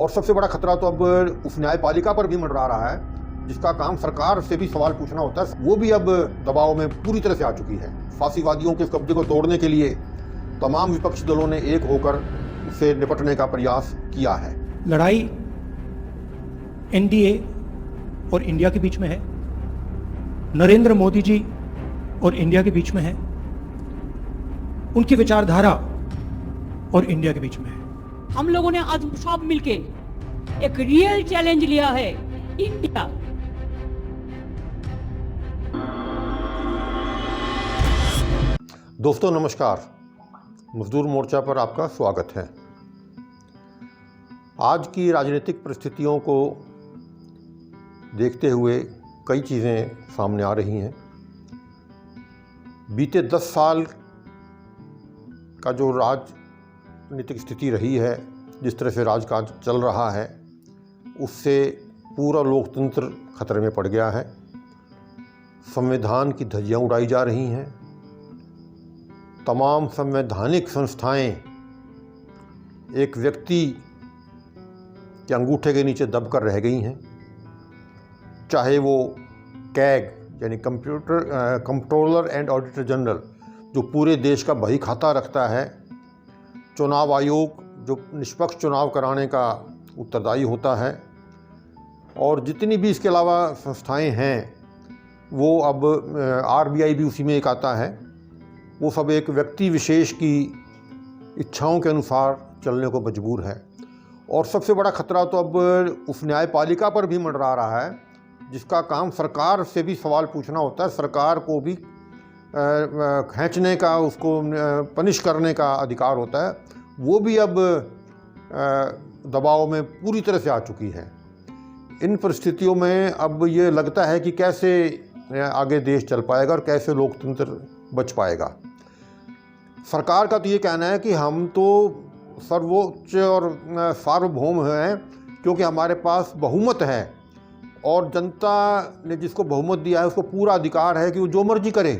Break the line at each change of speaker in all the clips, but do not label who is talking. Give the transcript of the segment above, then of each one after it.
और सबसे बड़ा खतरा तो अब उस न्यायपालिका पर भी मंडरा रहा है जिसका काम सरकार से भी सवाल पूछना होता है। वो भी अब दबाव में पूरी तरह से आ चुकी है। फांसीवादियों के इस कब्जे को तोड़ने के लिए तमाम विपक्षी दलों ने एक होकर उससे निपटने का प्रयास किया है।
लड़ाई एनडीए और इंडिया के बीच में है, नरेंद्र मोदी जी और इंडिया के बीच में है, उनकी विचारधारा और इंडिया के बीच में है।
हम लोगों ने आज सब मिलके एक रियल चैलेंज लिया है इंडिया।
दोस्तों नमस्कार, मजदूर मोर्चा पर आपका स्वागत है। आज की राजनीतिक परिस्थितियों को देखते हुए कई चीज़ें सामने आ रही हैं। बीते 10 साल का जो राजनीतिक स्थिति रही है, जिस तरह से राजकाज चल रहा है, उससे पूरा लोकतंत्र खतरे में पड़ गया है। संविधान की धज्जियां उड़ाई जा रही हैं। तमाम संवैधानिक संस्थाएं एक व्यक्ति के अंगूठे के नीचे दबकर रह गई हैं। चाहे वो कैग यानी कंट्रोलर एंड ऑडिटर जनरल जो पूरे देश का बही खाता रखता है, चुनाव आयोग जो निष्पक्ष चुनाव कराने का उत्तरदायी होता है, और जितनी भी इसके अलावा संस्थाएं हैं, वो अब आरबीआई भी उसी में एक आता है। वो सब एक व्यक्ति विशेष की इच्छाओं के अनुसार चलने को मजबूर है। और सबसे बड़ा खतरा तो अब उस न्यायपालिका पर भी मंडरा रहा है जिसका काम सरकार से भी सवाल पूछना होता है, सरकार को भी खींचने का, उसको पनिश करने का अधिकार होता है। वो भी अब दबाव में पूरी तरह से आ चुकी है। इन परिस्थितियों में अब ये लगता है कि कैसे आगे देश चल पाएगा और कैसे लोकतंत्र बच पाएगा। सरकार का तो ये कहना है कि हम तो सर्वोच्च और सार्वभौम हैं क्योंकि हमारे पास बहुमत है और जनता ने जिसको बहुमत दिया है उसको पूरा अधिकार है कि वो जो मर्जी करे।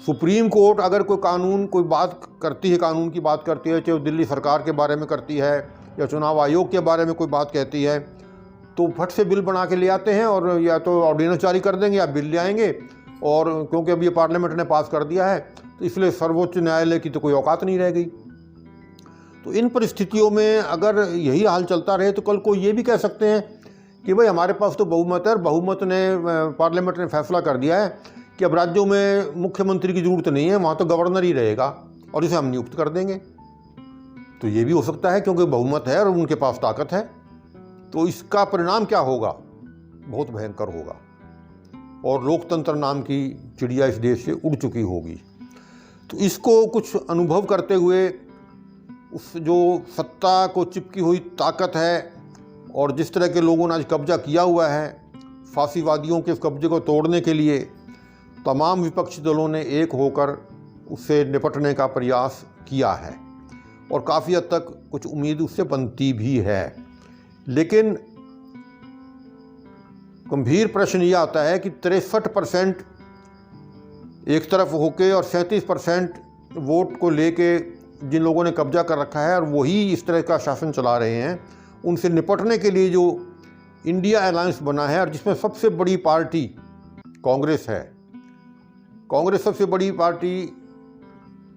सुप्रीम कोर्ट अगर कोई बात करती है, कानून की बात करती है, चाहे वो दिल्ली सरकार के बारे में करती है या चुनाव आयोग के बारे में कोई बात कहती है, तो फट से बिल बना के ले आते हैं और या तो ऑर्डिनेंस जारी कर देंगे या बिल ले आएंगे। और क्योंकि अब ये पार्लियामेंट ने पास कर दिया है तो इसलिए सर्वोच्च न्यायालय की तो कोई औकात नहीं रह गई। तो इन परिस्थितियों में अगर यही हाल चलता रहे तो कल को ये भी कह सकते हैं कि भाई हमारे पास तो बहुमत है और बहुमत ने पार्लियामेंट ने फैसला कर दिया है कि अब राज्यों में मुख्यमंत्री की ज़रूरत नहीं है, वहाँ तो गवर्नर ही रहेगा और इसे हम नियुक्त कर देंगे। तो ये भी हो सकता है क्योंकि बहुमत है और उनके पास ताकत है। तो इसका परिणाम क्या होगा? बहुत भयंकर होगा और लोकतंत्र नाम की चिड़िया इस देश से उड़ चुकी होगी। तो इसको कुछ अनुभव करते हुए उस जो सत्ता को चिपकी हुई ताकत है और जिस तरह के लोगों ने आज कब्जा किया हुआ है, फांसीवादियों के इस कब्जे को तोड़ने के लिए तमाम विपक्षी दलों ने एक होकर उससे निपटने का प्रयास किया है और काफ़ी हद तक कुछ उम्मीद उससे बनती भी है। लेकिन गंभीर प्रश्न यह आता है कि 63% एक तरफ होके और 37% वोट को लेके जिन लोगों ने कब्जा कर रखा है और वही इस तरह का शासन चला रहे हैं, उनसे निपटने के लिए जो इंडिया अलायंस बना है और जिसमें सबसे बड़ी पार्टी कांग्रेस है। कांग्रेस सबसे बड़ी पार्टी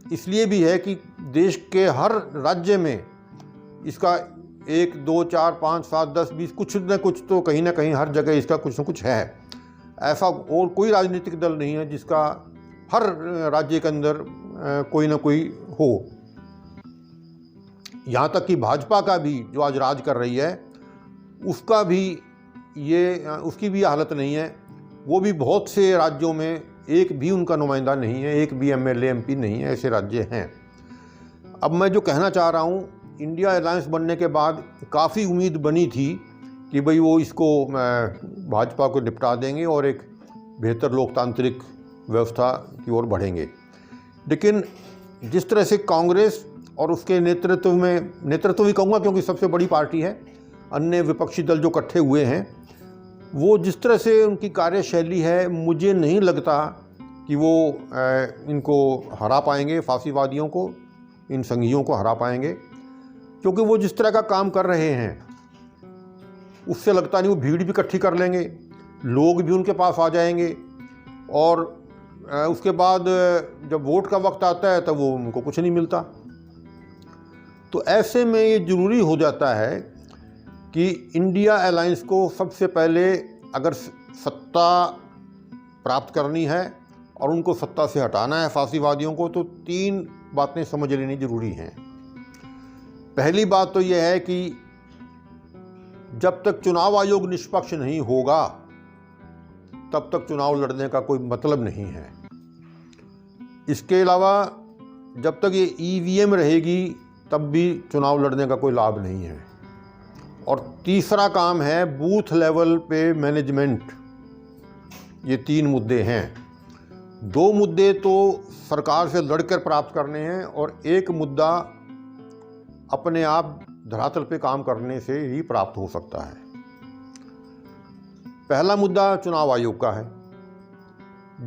इसलिए भी है कि देश के हर राज्य में इसका 1, 2, 4, 5, 7, 10, 20 कुछ न कुछ तो कहीं ना कहीं हर जगह इसका कुछ न कुछ है। ऐसा और कोई राजनीतिक दल नहीं है जिसका हर राज्य के अंदर कोई ना कोई हो। यहाँ तक कि भाजपा का भी जो आज राज कर रही है उसकी भी हालत नहीं है। वो भी बहुत से राज्यों में एक भी उनका नुमाइंदा नहीं है, एक भी एमएलए एमपी नहीं है, ऐसे राज्य हैं। अब मैं जो कहना चाह रहा हूँ, इंडिया अलायंस बनने के बाद काफ़ी उम्मीद बनी थी कि भाई वो इसको भाजपा को निपटा देंगे और एक बेहतर लोकतांत्रिक व्यवस्था की ओर बढ़ेंगे। लेकिन जिस तरह से कांग्रेस और उसके नेतृत्व भी कहूँगा क्योंकि सबसे बड़ी पार्टी है, अन्य विपक्षी दल जो इकट्ठे हुए हैं, वो जिस तरह से उनकी कार्यशैली है, मुझे नहीं लगता कि वो इनको हरा पाएंगे, फांसीवादियों को, इन संघियों को हरा पाएंगे। क्योंकि वो जिस तरह का काम कर रहे हैं उससे लगता नहीं वो भीड़ भी इकट्ठी कर लेंगे, लोग भी उनके पास आ जाएंगे और उसके बाद जब वोट का वक्त आता है तब वो उनको कुछ नहीं मिलता। तो ऐसे में ये ज़रूरी हो जाता है कि इंडिया अलायंस को सबसे पहले अगर सत्ता प्राप्त करनी है और उनको सत्ता से हटाना है फासीवादियों को, तो 3 बातें समझ लेनी ज़रूरी हैं। पहली बात तो यह है कि जब तक चुनाव आयोग निष्पक्ष नहीं होगा तब तक चुनाव लड़ने का कोई मतलब नहीं है। इसके अलावा जब तक ये ईवीएम रहेगी तब भी चुनाव लड़ने का कोई लाभ नहीं है। और तीसरा काम है बूथ लेवल पे मैनेजमेंट। ये 3 मुद्दे हैं। 2 मुद्दे तो सरकार से लड़कर प्राप्त करने हैं और एक मुद्दा अपने आप धरातल पे काम करने से ही प्राप्त हो सकता है। पहला मुद्दा चुनाव आयोग का है।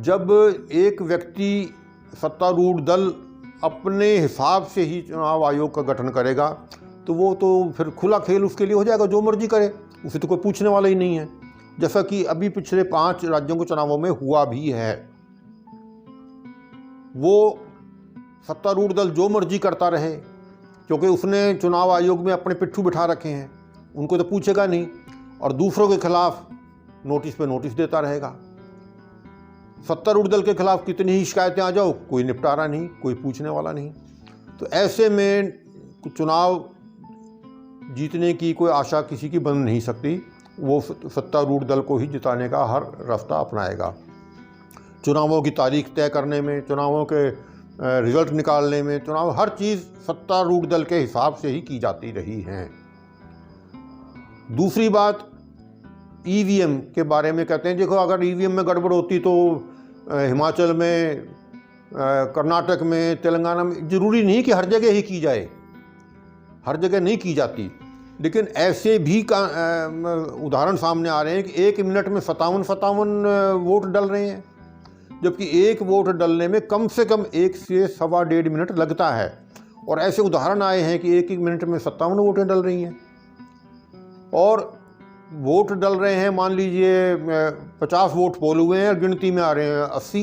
जब एक व्यक्ति सत्तारूढ़ दल अपने हिसाब से ही चुनाव आयोग का गठन करेगा तो वो तो फिर खुला खेल उसके लिए हो जाएगा, जो मर्जी करे, उसे तो कोई पूछने वाला ही नहीं है। जैसा कि अभी पिछले 5 राज्यों के चुनावों में हुआ भी है। वो सत्तारूढ़ दल जो मर्जी करता रहे क्योंकि उसने चुनाव आयोग में अपने पिट्ठू बिठा रखे हैं, उनको तो पूछेगा नहीं और दूसरों के खिलाफ नोटिस पे नोटिस देता रहेगा। सत्तारूढ़ दल के खिलाफ कितनी ही शिकायतें आ जाओ, कोई निपटारा नहीं, कोई पूछने वाला नहीं। तो ऐसे में चुनाव जीतने की कोई आशा किसी की बन नहीं सकती। वो सत्तारूढ़ दल को ही जिताने का हर रास्ता अपनाएगा। चुनावों की तारीख तय करने में, चुनावों के रिजल्ट निकालने में, चुनाव हर चीज़ सत्तारूढ़ दल के हिसाब से ही की जाती रही है। दूसरी बात ईवीएम के बारे में कहते हैं, देखो अगर ईवीएम में गड़बड़ होती तो हिमाचल में, कर्नाटक में, तेलंगाना में, ज़रूरी नहीं कि हर जगह ही की जाए, हर जगह नहीं की जाती। लेकिन ऐसे भी उदाहरण सामने आ रहे हैं कि 1 मिनट में 57 वोट डल रहे हैं, जबकि एक वोट डलने में कम से कम 1 से सवा डेढ़ मिनट लगता है। और ऐसे उदाहरण आए हैं कि 1 मिनट में 57 वोटें डल रही हैं। और वोट डल रहे हैं, मान लीजिए 50 वोट पोल हुए हैं और गिनती में आ रहे हैं 80,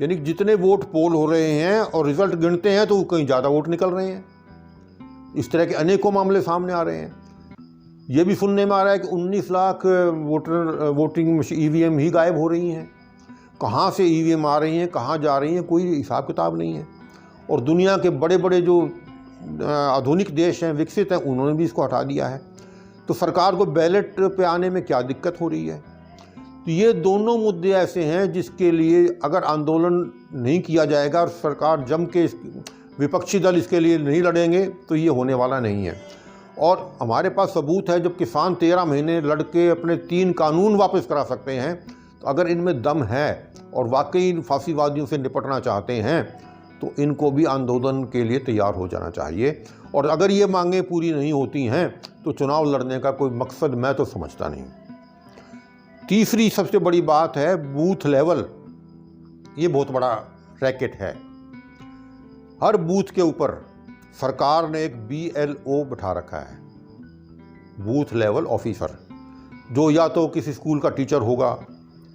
यानी जितने वोट पोल हो रहे हैं और रिजल्ट गिनते हैं तो कहीं ज़्यादा वोट निकल रहे हैं। इस तरह के अनेकों मामले सामने आ रहे हैं। ये भी सुनने में आ रहा है कि 19 लाख वोटिंग ईवीएम ही गायब हो रही हैं। कहाँ से ईवीएम आ रही हैं, कहाँ जा रही हैं, कोई हिसाब किताब नहीं है। और दुनिया के बड़े बड़े जो आधुनिक देश हैं, विकसित हैं, उन्होंने भी इसको हटा दिया है। तो सरकार को बैलेट पे आने में क्या दिक्कत हो रही है? तो ये दोनों मुद्दे ऐसे हैं जिसके लिए अगर आंदोलन नहीं किया जाएगा और सरकार जम के, विपक्षी दल इसके लिए नहीं लड़ेंगे तो ये होने वाला नहीं है। और हमारे पास सबूत है, जब किसान 13 महीने लड़ के अपने 3 कानून वापस करा सकते हैं, तो अगर इनमें दम है और वाकई फांसीवादियों से निपटना चाहते हैं तो इनको भी आंदोलन के लिए तैयार हो जाना चाहिए। और अगर ये मांगें पूरी नहीं होती हैं तो चुनाव लड़ने का कोई मकसद मैं तो समझता नहीं। तीसरी सबसे बड़ी बात है बूथ लेवल। ये बहुत बड़ा रैकेट है। हर बूथ के ऊपर सरकार ने एक BLO बिठा रखा है, बूथ लेवल ऑफिसर, जो या तो किसी स्कूल का टीचर होगा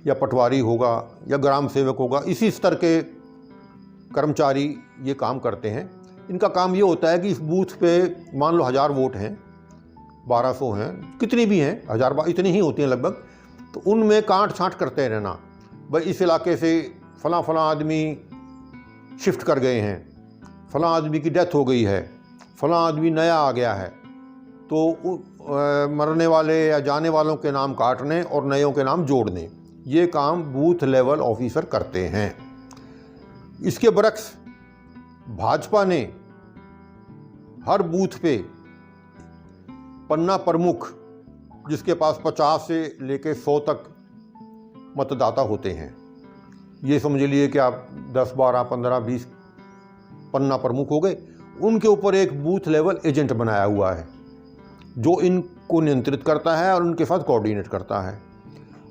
या पटवारी होगा या ग्राम सेवक होगा। इसी स्तर के कर्मचारी ये काम करते हैं। इनका काम ये होता है कि इस बूथ पे मान लो 1000 वोट हैं, 1200 हैं, कितनी भी हैं, 1000 इतनी ही होती हैं लगभग, तो उनमें कांट छांट करते रहना। भाई इस इलाके से फलां आदमी शिफ्ट कर गए हैं, फलां आदमी की डेथ हो गई है, फलां आदमी नया आ गया है, तो मरने वाले या जाने वालों के नाम काटने और नयों के नाम जोड़ने, ये काम बूथ लेवल ऑफिसर करते हैं। इसके बरक्स भाजपा ने हर बूथ पे पन्ना प्रमुख, जिसके पास 50 से लेकर 100 तक मतदाता होते हैं, ये समझ लिए कि आप 10, 12, 15, 20 पन्ना प्रमुख हो गए, उनके ऊपर एक बूथ लेवल एजेंट बनाया हुआ है जो इनको नियंत्रित करता है और उनके साथ कोऑर्डिनेट करता है।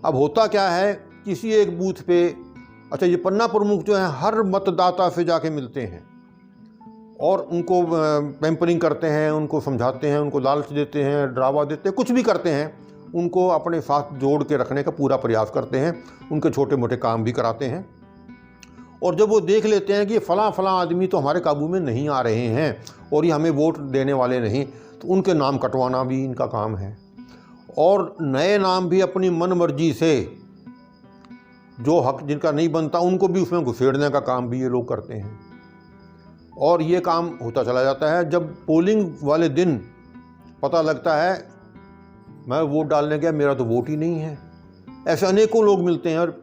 अब होता क्या है, किसी एक बूथ पे, अच्छा ये पन्ना प्रमुख जो है हर मतदाता से जाके मिलते हैं और उनको पैम्परिंग करते हैं, उनको समझाते हैं, उनको लालच देते हैं, डरावा देते हैं, कुछ भी करते हैं, उनको अपने साथ जोड़ के रखने का पूरा प्रयास करते हैं, उनके छोटे मोटे काम भी कराते हैं। और जब वो देख लेते हैं कि फ़लाँ आदमी तो हमारे काबू में नहीं आ रहे हैं और ये हमें वोट देने वाले नहीं, तो उनके नाम कटवाना भी इनका काम है। और नए नाम भी अपनी मन मर्जी से, जो हक जिनका नहीं बनता उनको भी उसमें घुसेड़ने का काम भी ये लोग करते हैं। और ये काम होता चला जाता है। जब पोलिंग वाले दिन पता लगता है मैं वोट डालने गया, मेरा तो वोट ही नहीं है, ऐसे अनेकों लोग मिलते हैं और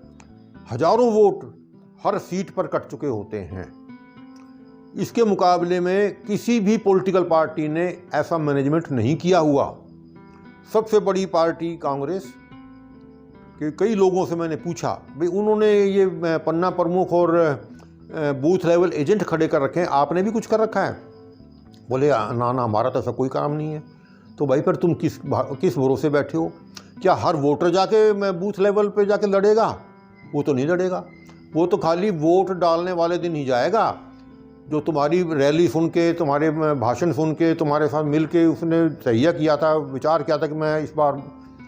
हजारों वोट हर सीट पर कट चुके होते हैं। इसके मुकाबले में किसी भी पॉलिटिकल पार्टी ने ऐसा मैनेजमेंट नहीं किया हुआ। सबसे बड़ी पार्टी कांग्रेस के कई लोगों से मैंने पूछा, भाई उन्होंने ये पन्ना प्रमुख और बूथ लेवल एजेंट खड़े कर रखे हैं, आपने भी कुछ कर रखा है? बोले ना हमारा तो ऐसा कोई काम नहीं है। तो भाई फिर तुम किस भरोसे बैठे हो? क्या हर वोटर जाके बूथ लेवल पे जाके लड़ेगा? वो तो नहीं लड़ेगा, वो तो खाली वोट डालने वाले दिन ही जाएगा, जो तुम्हारी रैली सुन के, तुम्हारे भाषण सुन के, तुम्हारे साथ मिल के उसने तहिया किया था, विचार किया था कि मैं इस बार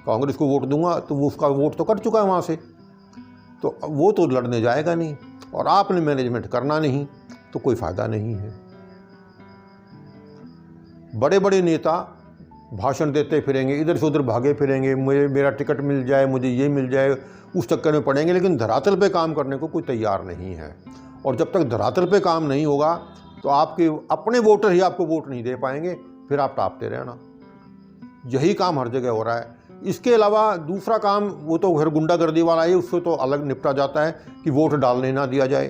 कांग्रेस को वोट दूंगा, तो वो उसका वोट तो कट चुका है वहाँ से, तो वो तो लड़ने जाएगा नहीं। और आपने मैनेजमेंट करना नहीं तो कोई फ़ायदा नहीं है। बड़े बड़े नेता भाषण देते फिरेंगे, इधर से उधर भागे फिरेंगे, मुझे मेरा टिकट मिल जाए, मुझे ये मिल जाए, उस चक्कर में पड़ेंगे, लेकिन धरातल पे काम करने को कोई तैयार नहीं है। और जब तक धरातल पे काम नहीं होगा तो आपके अपने वोटर ही आपको वोट नहीं दे पाएंगे, फिर आप टापते रहना। यही काम हर जगह हो रहा है। इसके अलावा दूसरा काम, वो तो फिर गुंडागर्दी वाला है, उससे तो अलग निपटा जाता है कि वोट डालने ना दिया जाए।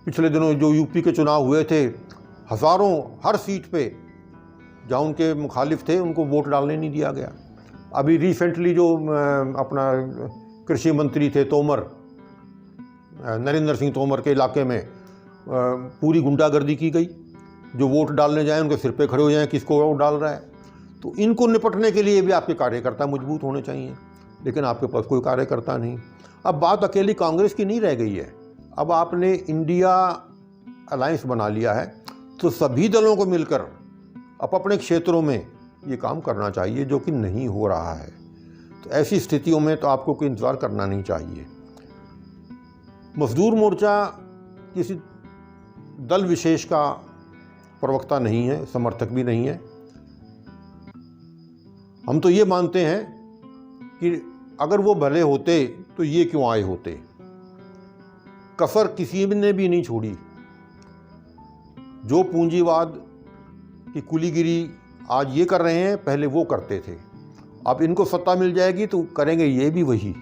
पिछले दिनों जो यूपी के चुनाव हुए थे, हज़ारों हर सीट पे जहाँ उनके मुखालिफ थे उनको वोट डालने नहीं दिया गया। अभी रिसेंटली जो अपना कृषि मंत्री थे तोमर, नरेंद्र सिंह तोमर के इलाके में पूरी गुंडागर्दी की गई। जो वोट डालने जाएं उनके सिर पे खड़े हो जाएं, किसको वोट डाल रहा है। तो इनको निपटने के लिए भी आपके कार्यकर्ता मजबूत होने चाहिए, लेकिन आपके पास कोई कार्यकर्ता नहीं। अब बात अकेली कांग्रेस की नहीं रह गई है, अब आपने इंडिया अलायंस बना लिया है, तो सभी दलों को मिलकर अपने क्षेत्रों में ये काम करना चाहिए, जो कि नहीं हो रहा है। तो ऐसी स्थितियों में तो आपको कोई इंतज़ार करना नहीं चाहिए। मजदूर मोर्चा किसी दल विशेष का प्रवक्ता नहीं है, समर्थक भी नहीं है। हम तो ये मानते हैं कि अगर वो भले होते तो ये क्यों आए होते। कसर किसी ने भी नहीं छोड़ी। जो पूंजीवाद की कुलीगिरी आज ये कर रहे हैं, पहले वो करते थे। अब इनको सत्ता मिल जाएगी तो करेंगे ये भी वही।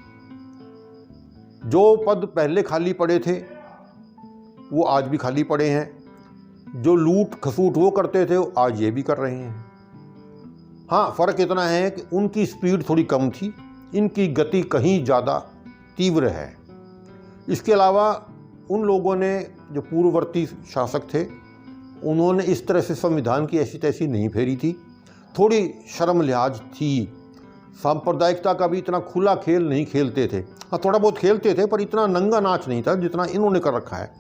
जो पद पहले खाली पड़े थे वो आज भी खाली पड़े हैं। जो लूट खसूट वो करते थे वो आज ये भी कर रहे हैं। हाँ, फ़र्क इतना है कि उनकी स्पीड थोड़ी कम थी, इनकी गति कहीं ज़्यादा तीव्र है। इसके अलावा उन लोगों ने, जो पूर्ववर्ती शासक थे, उन्होंने इस तरह से संविधान की ऐसी तैसी नहीं फेरी थी। थोड़ी शर्म लिहाज थी। सांप्रदायिकता का भी इतना खुला खेल नहीं खेलते थे। हाँ, थोड़ा बहुत खेलते थे, पर इतना नंगा नाच नहीं था जितना इन्होंने कर रखा है।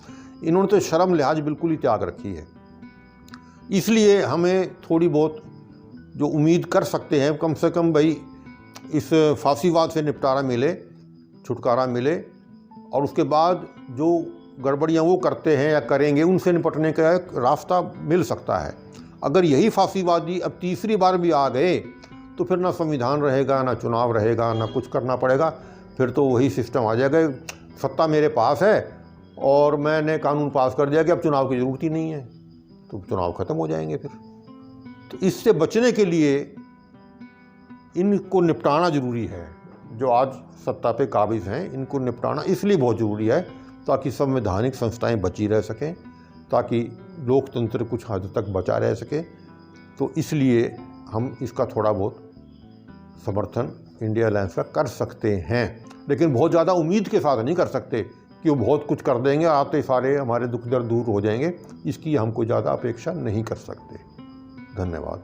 इन्होंने तो शर्म लिहाज बिल्कुल ही त्याग रखी है। इसलिए हमें थोड़ी बहुत जो उम्मीद कर सकते हैं, कम से कम भाई इस फांसीवाद से निपटारा मिले, छुटकारा मिले, और उसके बाद जो गड़बड़ियाँ वो करते हैं या करेंगे उनसे निपटने का एक रास्ता मिल सकता है। अगर यही फांसीवादी अब तीसरी बार भी आ गए तो फिर ना संविधान रहेगा, ना चुनाव रहेगा, ना कुछ करना पड़ेगा। फिर तो वही सिस्टम आ जाएगा, सत्ता मेरे पास है और मैंने कानून पास कर दिया कि अब चुनाव की ज़रूरत ही नहीं है, तो चुनाव ख़त्म हो जाएंगे फिर। तो इससे बचने के लिए इनको निपटाना ज़रूरी है। जो आज सत्ता पे काबिज़ हैं, इनको निपटाना इसलिए बहुत ज़रूरी है ताकि संवैधानिक संस्थाएं बची रह सकें, ताकि लोकतंत्र कुछ हद तक बचा रह सके। तो इसलिए हम इसका थोड़ा बहुत समर्थन इंडिया अलायंस का कर सकते हैं, लेकिन बहुत ज़्यादा उम्मीद के साथ नहीं कर सकते कि वो बहुत कुछ कर देंगे, आते सारे हमारे दुख दर्द दूर हो जाएंगे। इसकी हम कोई ज़्यादा अपेक्षा नहीं कर सकते। धन्यवाद।